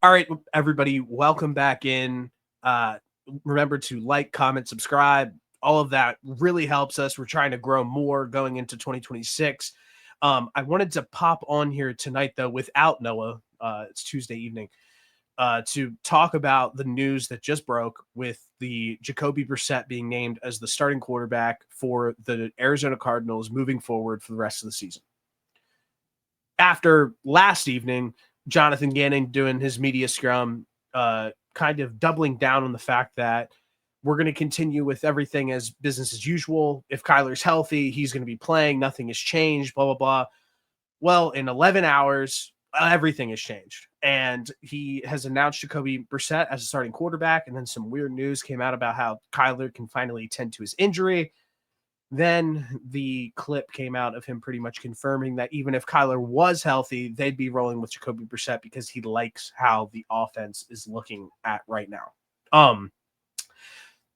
All right, everybody, welcome back in. Uh, Remember to like, comment, subscribe. All of that really helps us. We're trying to grow more going into 2026. I wanted to pop on here tonight, though, without Noah. It's Tuesday evening to talk about the news that just broke with the Jacoby Brissett being named as the starting quarterback for the Arizona Cardinals moving forward for the rest of the season. After last evening, Jonathan Gannon doing his media scrum, kind of doubling down on the fact that we're going to continue with everything as business as usual. If Kyler's healthy, he's going to be playing. Nothing has changed, blah, blah, blah. Well, in 11 hours, everything has changed. And he has announced Jacoby Brissett as a starting quarterback. And then some weird news came out about how Kyler can finally tend to his injury. Then the clip came out of him pretty much confirming that even if Kyler was healthy, they'd be rolling with Jacoby Brissett because he likes how the offense is looking at right now.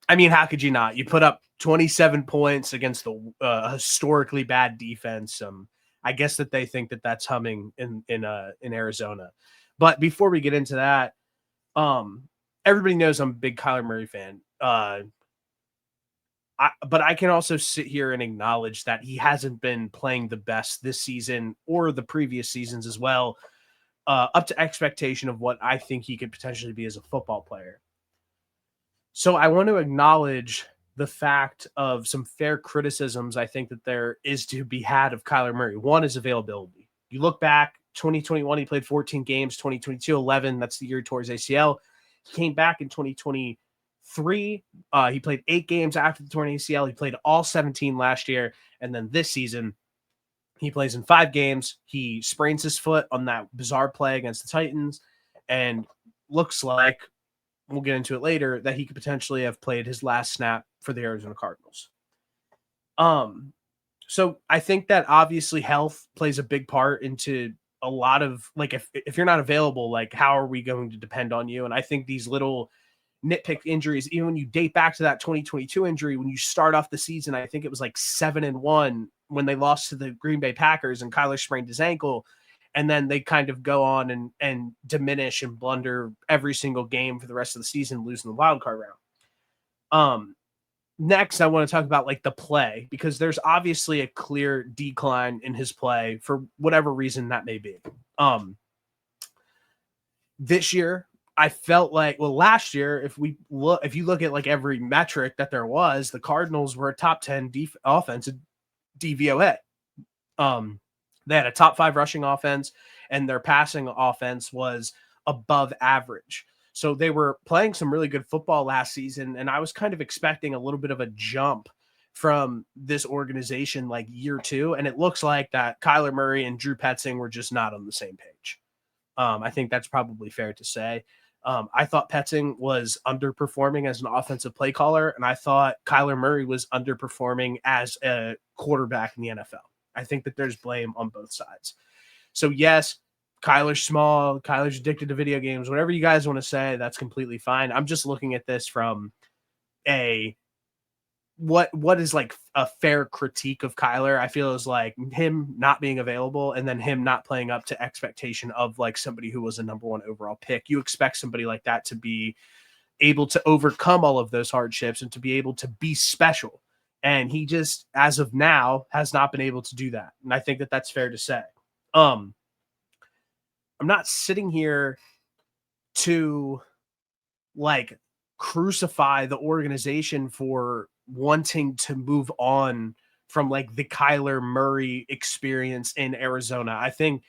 I mean, how could you not? You put up 27 points against the historically bad defense. I guess that they think that that's humming in Arizona. But before we get into that, everybody knows I'm a big Kyler Murray fan. But I can also sit here and acknowledge that he hasn't been playing the best this season or the previous seasons as well, up to expectation of what I think he could potentially be as a football player. So I want to acknowledge the fact of some fair criticisms I think that there is to be had of Kyler Murray. One is availability. You look back, 2021, he played 14 games, 2022, 11. That's the year towards ACL. He came back in 2023. He played 8 games after the torn ACL. He played all 17 last year. And then this season, he plays in 5 games. He sprains his foot on that bizarre play against the Titans and looks like, we'll get into it later, that he could potentially have played his last snap for the Arizona Cardinals. So I think that obviously health plays a big part into a lot of, like, if you're not available, like, how are we going to depend on you? And I think these little nitpick injuries, even when you date back to that 2022 injury, when you start off the season, I think it was like 7-1 when they lost to the Green Bay Packers and Kyler sprained his ankle. And then they kind of go on and diminish and blunder every single game for the rest of the season, losing the wild card round. Next, I want to talk about like the play, because there's obviously a clear decline in his play for whatever reason that may be. This year, I felt like, well, last year, if you look at like every metric that there was, the Cardinals were a top 10 offensive DVOA. They had a top 5 rushing offense, and their passing offense was above average. So they were playing some really good football last season, and I was kind of expecting a little bit of a jump from this organization like year 2, and it looks like that Kyler Murray and Drew Petzing were just not on the same page. I think that's probably fair to say. I thought Petzing was underperforming as an offensive play caller, and I thought Kyler Murray was underperforming as a quarterback in the NFL. I think that there's blame on both sides. So yes, Kyler's small, Kyler's addicted to video games, whatever you guys want to say, that's completely fine. I'm just looking at this from what is like a fair critique of Kyler. I feel is like him not being available and then him not playing up to expectation of like somebody who was a number 1 overall pick. You expect somebody like that to be able to overcome all of those hardships and to be able to be special. And he just, as of now, has not been able to do that. And I think that that's fair to say. I'm not sitting here to like crucify the organization for wanting to move on from like the Kyler Murray experience in Arizona. I think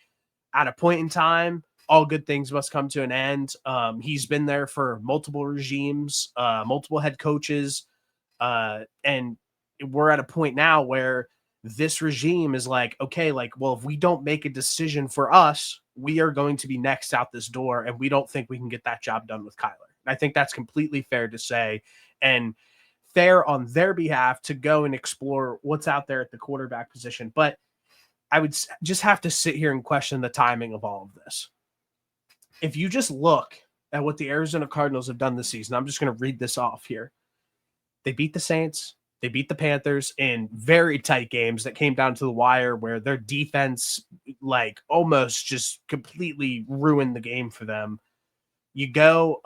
at a point in time, all good things must come to an end. He's been there for multiple regimes, multiple head coaches, and we're at a point now where this regime is like, okay, like, well, if we don't make a decision for us, we are going to be next out this door, and we don't think we can get that job done with Kyler. And I think that's completely fair to say, and fair on their behalf to go and explore what's out there at the quarterback position. But I would just have to sit here and question the timing of all of this. If you just look at what the Arizona Cardinals have done this season, I'm just going to read this off here. They beat the Saints. They beat the Panthers in very tight games that came down to the wire, where their defense like almost just completely ruined the game for them. You go,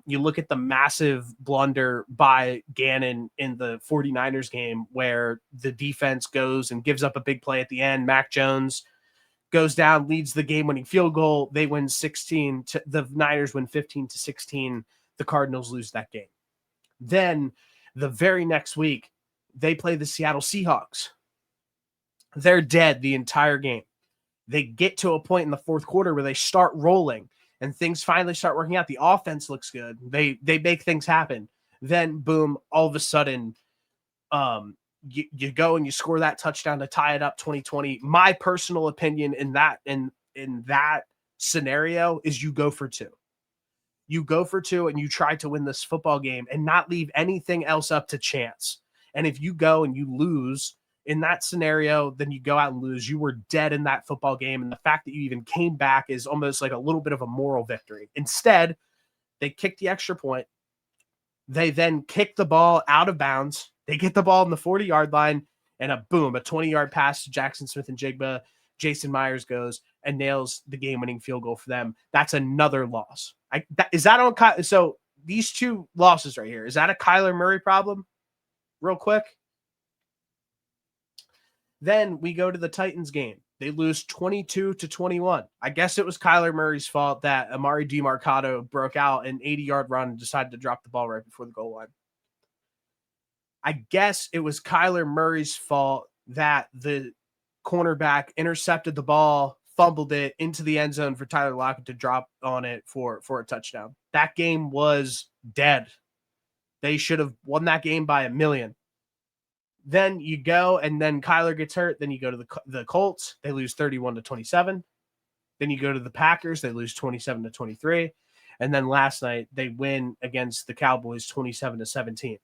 you look at the massive blunder by Gannon in the 49ers game where the defense goes and gives up a big play at the end. Mac Jones goes down, leads the game-winning field goal. They win 16 to the Niners win 15-16. The Cardinals lose that game. Then the very next week, they play the Seattle Seahawks. They're dead the entire game. They get to a point in the fourth quarter where they start rolling and things finally start working out. The offense looks good. They make things happen. Then boom, all of a sudden, you go and you score that touchdown to tie it up 2020. My personal opinion in that scenario is you go for two. You go for two and you try to win this football game and not leave anything else up to chance. And if you go and you lose in that scenario, then you go out and lose. You were dead in that football game. And the fact that you even came back is almost like a little bit of a moral victory. Instead, they kick the extra point. They then kick the ball out of bounds. They get the ball on the 40-yard line and a 20-yard pass to Jackson Smith-Njigba. Jason Myers goes and nails the game-winning field goal for them. That's another loss. Is that on? So these two losses right here, is that a Kyler Murray problem? Real quick. Then we go to the Titans game. They lose 22-21. I guess it was Kyler Murray's fault that Amari DiMarcado broke out an 80-yard run and decided to drop the ball right before the goal line. I guess it was Kyler Murray's fault that the cornerback intercepted the ball, fumbled it into the end zone for Tyler Lockett to drop on it for a touchdown. That game was dead. They should have won that game by 1,000,000. Then you go and then Kyler gets hurt. Then you go to the Colts. They lose 31-27. Then you go to the Packers. They lose 27-23. And then last night they win against the Cowboys 27-17.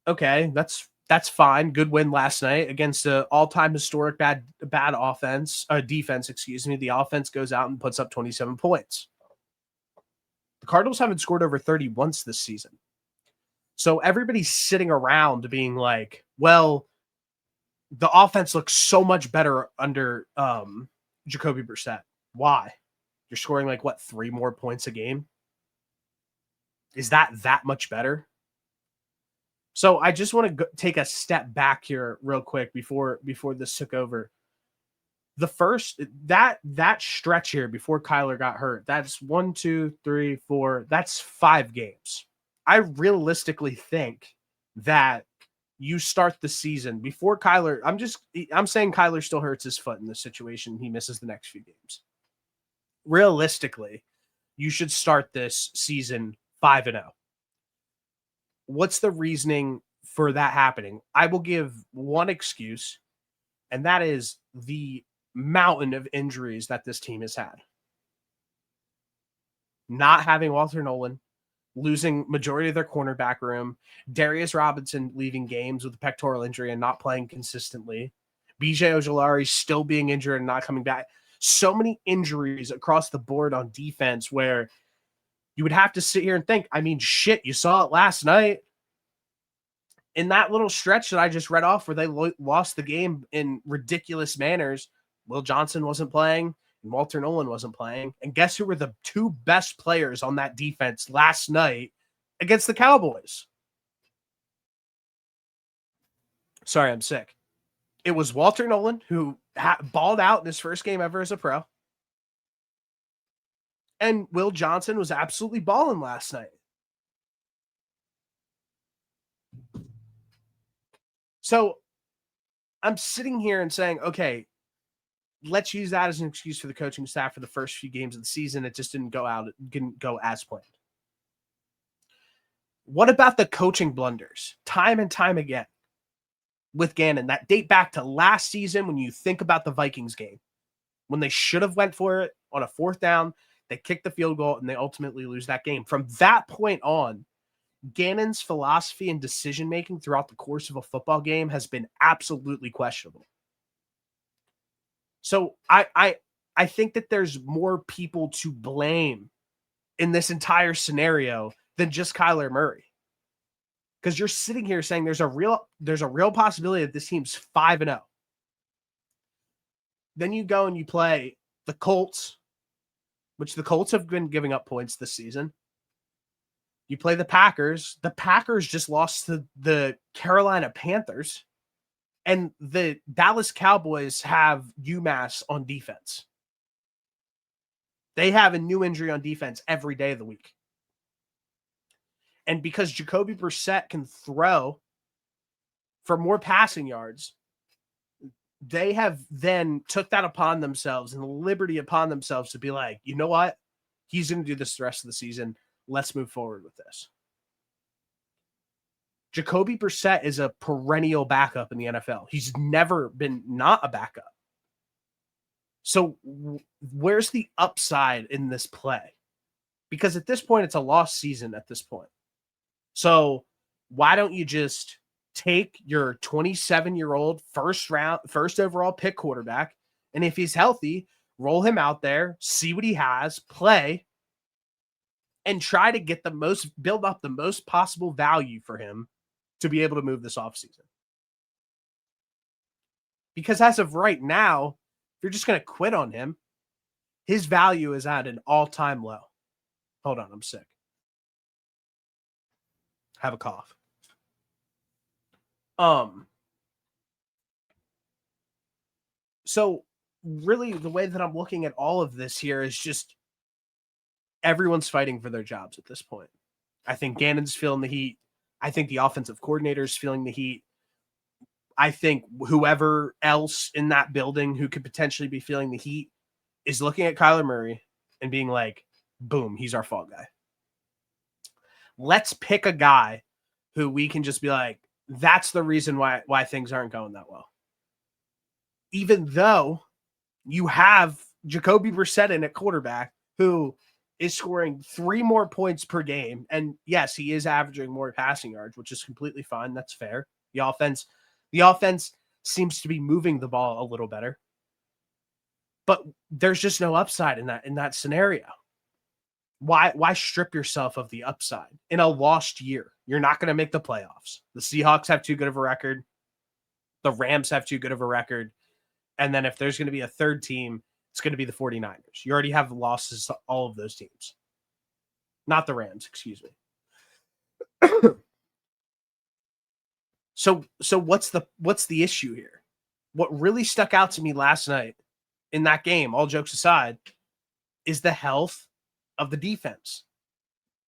Okay, that's fine. Good win last night against an all-time historic bad defense, excuse me. The offense goes out and puts up 27 points. The Cardinals haven't scored over 30 once this season. So everybody's sitting around being like, well, the offense looks so much better under Jacoby Brissett. Why? You're scoring 3 more points a game? Is that much better? So I just want to take a step back here real quick before this took over. The first that stretch here before Kyler got hurt, that's 1, 2, 3, 4, that's 5 games. I realistically think that you start the season before Kyler. I'm saying Kyler still hurts his foot in this situation. He misses the next few games. Realistically, you should start this season 5-0. What's the reasoning for that happening? I will give one excuse, and that is the mountain of injuries that this team has had. Not having Walter Nolan, losing majority of their cornerback room, Darius Robinson leaving games with a pectoral injury and not playing consistently, BJ Ojulari still being injured and not coming back. So many injuries across the board on defense where you would have to sit here and think, I mean, shit, you saw it last night. In that little stretch that I just read off where they lost the game in ridiculous manners, Will Johnson wasn't playing and Walter Nolan wasn't playing. And guess who were the 2 best players on that defense last night against the Cowboys? Sorry, I'm sick. It was Walter Nolan, who balled out in his first game ever as a pro. And Will Johnson was absolutely balling last night. So I'm sitting here and saying, okay, let's use that as an excuse for the coaching staff for the first few games of the season. It just didn't go as planned. What about the coaching blunders time and time again with Gannon that date back to last season when you think about the Vikings game, when they should have went for it on a 4th down, they kicked the field goal and they ultimately lose that game. From that point on, Gannon's philosophy and decision-making throughout the course of a football game has been absolutely questionable. So I think that there's more people to blame in this entire scenario than just Kyler Murray. Because you're sitting here saying there's a real possibility that this team's 5-0. Then you go and you play the Colts, which the Colts have been giving up points this season. You play the Packers. The Packers just lost to the Carolina Panthers. And the Dallas Cowboys have UMass on defense. They have a new injury on defense every day of the week. And because Jacoby Brissett can throw for more passing yards, they have then took that upon themselves and the liberty upon themselves to be like, you know what? He's going to do this the rest of the season. Let's move forward with this. Jacoby Brissett is a perennial backup in the NFL. He's never been not a backup. So where's the upside in this play? Because at this point, it's a lost season at this point. So why don't you just take your 27-year-old first overall pick quarterback, and if he's healthy, roll him out there, see what he has, play, and try to get build up the most possible value for him to be able to move this offseason. Because as of right now, if you're just going to quit on him, his value is at an all-time low. Hold on, I'm sick. Have a cough. So really the way that I'm looking at all of this here is just everyone's fighting for their jobs at this point. I think Gannon's feeling the heat. I think the offensive coordinator is feeling the heat. I think whoever else in that building who could potentially be feeling the heat is looking at Kyler Murray and being like, boom, he's our fall guy. Let's pick a guy who we can just be like, that's the reason why things aren't going that well. Even though you have Jacoby Brissett in at quarterback who is scoring 3 more points per game. And yes, he is averaging more passing yards, which is completely fine. That's fair. The offense seems to be moving the ball a little better. But there's just no upside in that scenario. Why strip yourself of the upside in a lost year? You're not going to make the playoffs. The Seahawks have too good of a record. The Rams have too good of a record. And then if there's going to be a third team, it's going to be the 49ers. You already have losses to all of those teams. Not the Rams, excuse me. So what's the issue here? What really stuck out to me last night in that game, all jokes aside, is the health of the defense.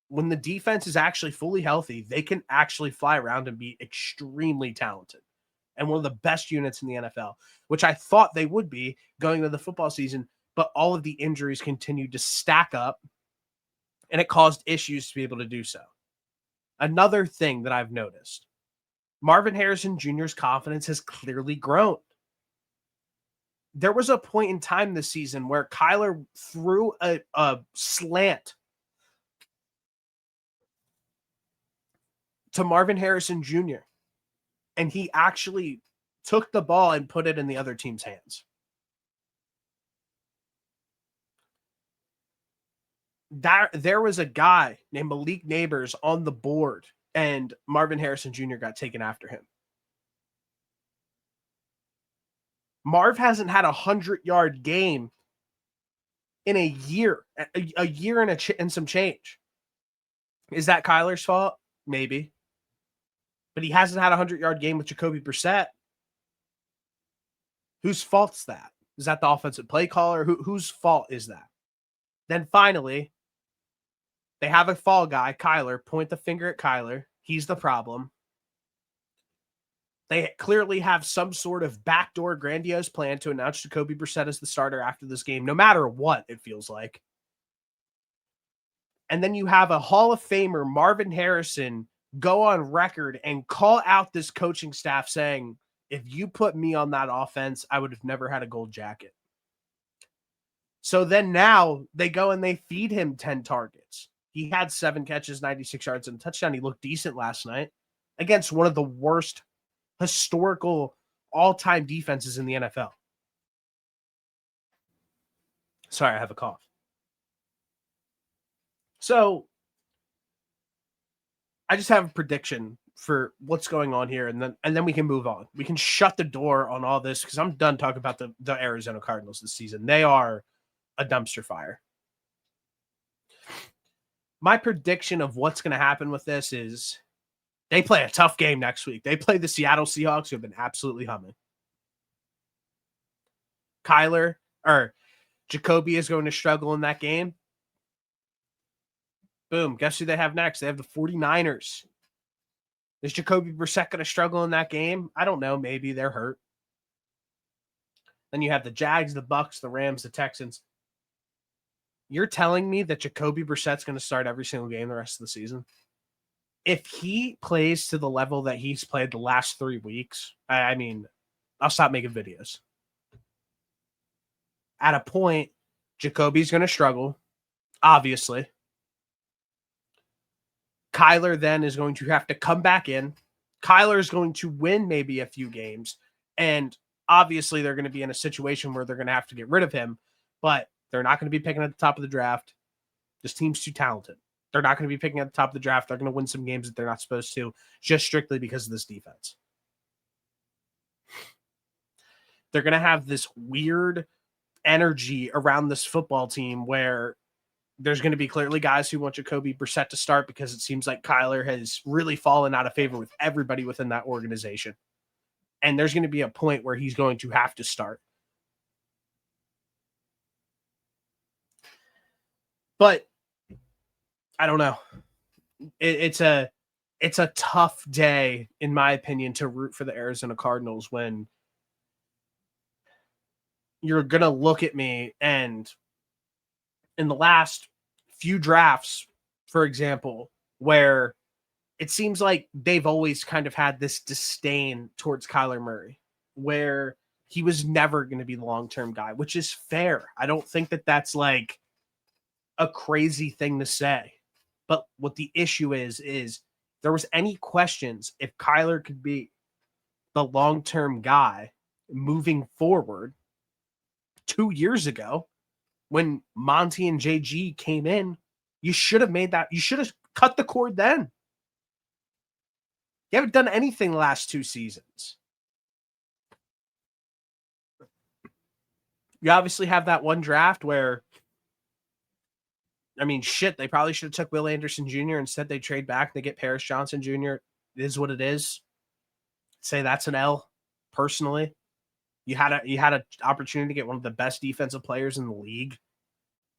When the defense is actually fully healthy, they can actually fly around and be extremely talented. And one of the best units in the NFL, which I thought they would be going into the football season, but all of the injuries continued to stack up, and it caused issues to be able to do so. Another thing that I've noticed, Marvin Harrison Jr.'s confidence has clearly grown. There was a point in time this season where Kyler threw a slant to Marvin Harrison Jr., and he actually took the ball and put it in the other team's hands. There was a guy named Malik Neighbors on the board, and Marvin Harrison Jr. got taken after him. Marv hasn't had a 100-yard game in a year and some change. Is that Kyler's fault? Maybe. But he hasn't had a 100-yard game with Jacoby Brissett. Whose fault's that? Is that the offensive play caller? Whose fault is that? Then finally, they have a fall guy, Kyler, point the finger at Kyler. He's the problem. They clearly have some sort of backdoor grandiose plan to announce Jacoby Brissett as the starter after this game, no matter what it feels like. And then you have a Hall of Famer, Marvin Harrison, go on record and call out this coaching staff saying, if you put me on that offense, I would have never had a gold jacket. So then now they go and they feed him 10 targets. He had 7 catches, 96 yards, and a touchdown. He looked decent last night against one of the worst historical all-time defenses in the NFL. Sorry, I have a cough. So I just have a prediction for what's going on here, and then we can move on. We can shut the door on all this because I'm done talking about the Arizona Cardinals this season. They are a dumpster fire. My prediction of what's going to happen with this is they play a tough game next week. They play the Seattle Seahawks, who have been absolutely humming. Jacoby is going to struggle in that game. Boom. Guess who they have next? They have the 49ers. Is Jacoby Brissett going to struggle in that game? I don't know. Maybe they're hurt. Then you have the Jags, the Bucks, the Rams, the Texans. You're telling me that Jacoby Brissett's going to start every single game the rest of the season? If he plays to the level that he's played the last 3 weeks, I mean, I'll stop making videos. At a point, Jacoby's going to struggle, obviously. Kyler then is going to have to come back in. Kyler is going to win maybe a few games. And obviously, they're going to be in a situation where they're going to have to get rid of him. But they're not going to be picking at the top of the draft. This team's too talented. They're not going to be picking at the top of the draft. They're going to win some games that they're not supposed to, just strictly because of this defense. They're going to have this weird energy around this football team where there's going to be clearly guys who want Jacoby Brissett to start because it seems like Kyler has really fallen out of favor with everybody within that organization. And there's going to be a point where he's going to have to start. But I don't know. It's a tough day, in my opinion, to root for the Arizona Cardinals when you're going to look at me and in the last few drafts, for example, where it seems like they've always kind of had this disdain towards Kyler Murray, where he was never going to be the long-term guy, which is fair. I don't think that that's like a crazy thing to say. But what the issue is if there was any questions if Kyler could be the long-term guy moving forward 2 years ago when Monty and JG came in, you should have made that. You should have cut the cord then. You haven't done anything the last 2 seasons. You obviously have that one draft where, I mean, shit, they probably should have took Will Anderson Jr. Instead, they trade back. They get Paris Johnson Jr. It is what it is. Say that's an L, personally. You had an opportunity to get one of the best defensive players in the league,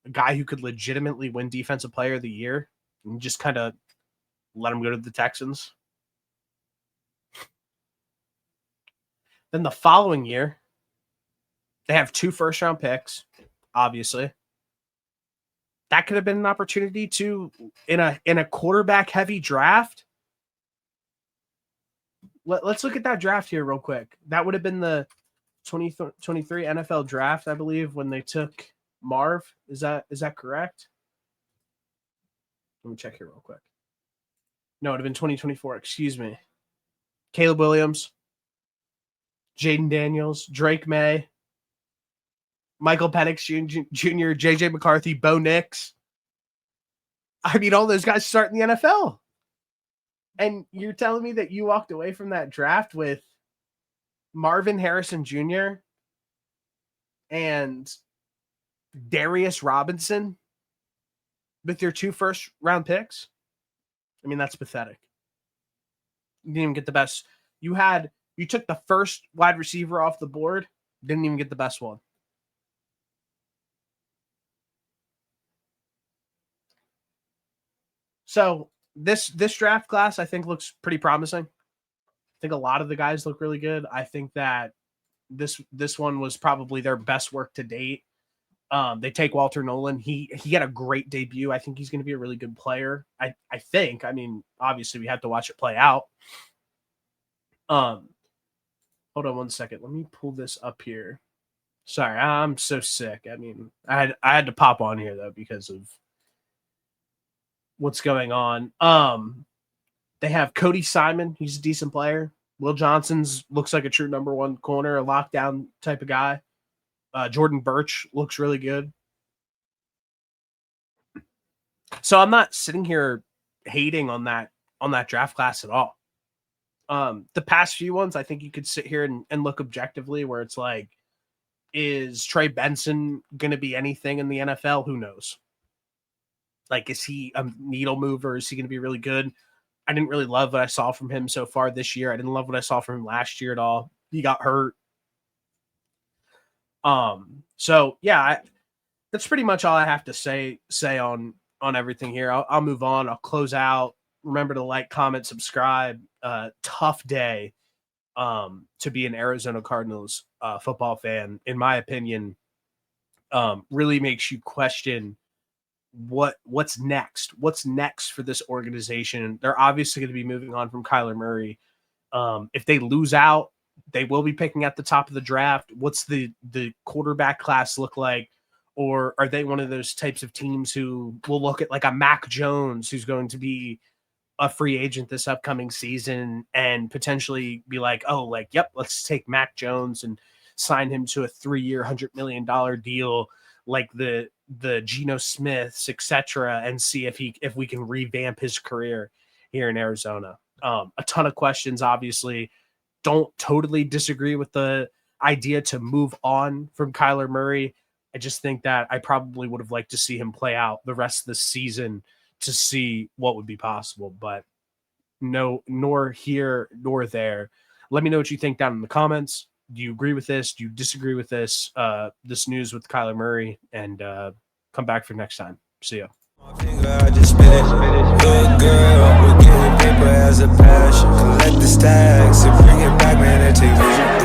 a guy who could legitimately win Defensive Player of the Year, and just kind of let him go to the Texans. Then the following year, they have 2 first-round picks, obviously. That could have been an opportunity to, in a quarterback-heavy draft. Let's look at that draft here real quick. That would have been the 2023 NFL draft, I believe, when they took Marv. Is that correct? Let me check here real quick. No, it would have been 2024. Excuse me. Caleb Williams, Jaden Daniels, Drake May, Michael Penix Jr., JJ McCarthy, Bo Nix. I mean, all those guys start in the NFL. And you're telling me that you walked away from that draft with Marvin Harrison Jr. and Darius Robinson with your 2 first-round picks? I mean, that's pathetic. You didn't even get the best. You took the first wide receiver off the board, didn't even get the best one. So this draft class, I think, looks pretty promising. I think a lot of the guys look really good. I think that this one was probably their best work to date. They take Walter Nolan. He had a great debut. I think he's going to be a really good player. I think. I mean, obviously, we have to watch it play out. Hold on one second. Let me pull this up here. Sorry, I'm so sick. I mean, I had to pop on here though because of what's going on. They have Cody Simon. He's a decent player. Will Johnson's looks like a true number 1 corner, a lockdown type of guy. Jordan Birch looks really good. So I'm not sitting here hating on that draft class at all. The past few ones, I think you could sit here and look objectively where it's like, is Trey Benson going to be anything in the NFL? Who knows? Like, is he a needle mover? Is he going to be really good? I didn't really love what I saw from him so far this year. I didn't love what I saw from him last year at all. He got hurt. So yeah, that's pretty much all I have to say on everything here. I'll move on. I'll close out. Remember to like, comment, subscribe. Tough day to be an Arizona Cardinals football fan, in my opinion. Really makes you question what's next. What's next for this organization? They're obviously going to be moving on from Kyler Murray. If they lose out, they will be picking at the top of the draft. What's the quarterback class look like? Or are they one of those types of teams who will look at like a Mac Jones, who's going to be a free agent this upcoming season, and potentially be like, oh, like, yep, let's take Mac Jones and sign him to a 3-year, $100 million deal, like the Geno Smiths, etc., and see if we can revamp his career here in Arizona. A ton of questions, obviously. Don't totally disagree with the idea to move on from Kyler Murray. I just think that I probably would have liked to see him play out the rest of the season to see what would be possible, but no, nor here nor there. Let me know what you think down in the comments. Do you agree with this? Do you disagree with this? This news with Kyler Murray, and come back for next time. See ya. I just spit it. Good girl, we're getting paper as a passion. Collect the stacks and bring it back, man, and take vision.